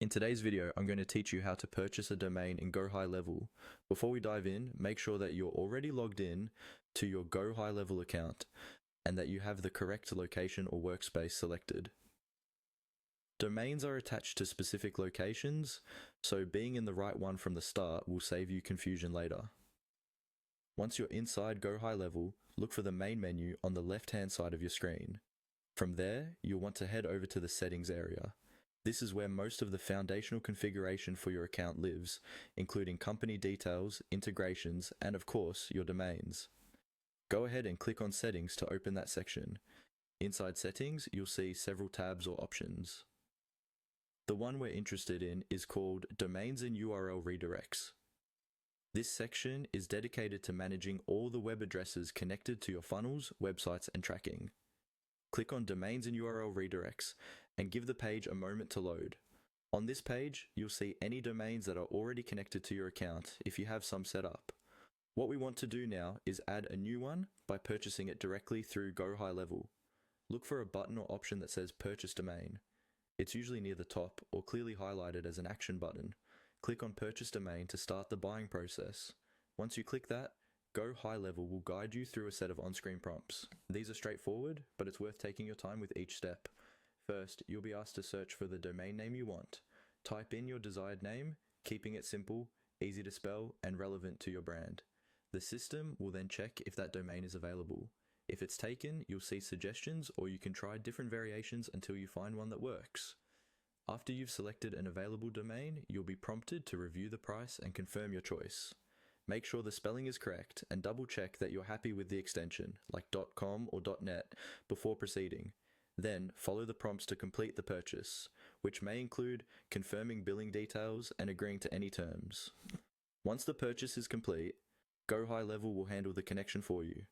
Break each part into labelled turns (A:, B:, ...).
A: In today's video, I'm going to teach you how to purchase a domain in GoHighLevel. Before we dive in, make sure that you're already logged in to your GoHighLevel account and that you have the correct location or workspace selected. Domains are attached to specific locations, so being in the right one from the start will save you confusion later. Once you're inside GoHighLevel, look for the main menu on the left-hand side of your screen. From there, you'll want to head over to the settings area. This is where most of the foundational configuration for your account lives, including company details, integrations, and of course, your domains. Go ahead and click on Settings to open that section. Inside Settings, you'll see several tabs or options. The one we're interested in is called Domains and URL Redirects. This section is dedicated to managing all the web addresses connected to your funnels, websites, and tracking. Click on Domains and URL Redirects and give the page a moment to load. On this page, you'll see any domains that are already connected to your account if you have some set up. What we want to do now is add a new one by purchasing it directly through GoHighLevel. Look for a button or option that says Purchase Domain. It's usually near the top or clearly highlighted as an action button. Click on Purchase Domain to start the buying process. Once you click that, GoHighLevel will guide you through a set of on-screen prompts. These are straightforward, but it's worth taking your time with each step. First, you'll be asked to search for the domain name you want. Type in your desired name, keeping it simple, easy to spell, and relevant to your brand. The system will then check if that domain is available. If it's taken, you'll see suggestions, or you can try different variations until you find one that works. After you've selected an available domain, you'll be prompted to review the price and confirm your choice. Make sure the spelling is correct and double check that you're happy with the extension, like .com or .net, before proceeding. Then, follow the prompts to complete the purchase, which may include confirming billing details and agreeing to any terms. Once the purchase is complete, GoHighLevel will handle the connection for you.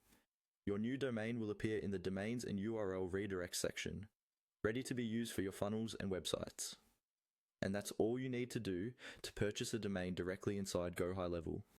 A: Your new domain will appear in the Domains and URL Redirects section, ready to be used for your funnels and websites. And that's all you need to do to purchase a domain directly inside GoHighLevel.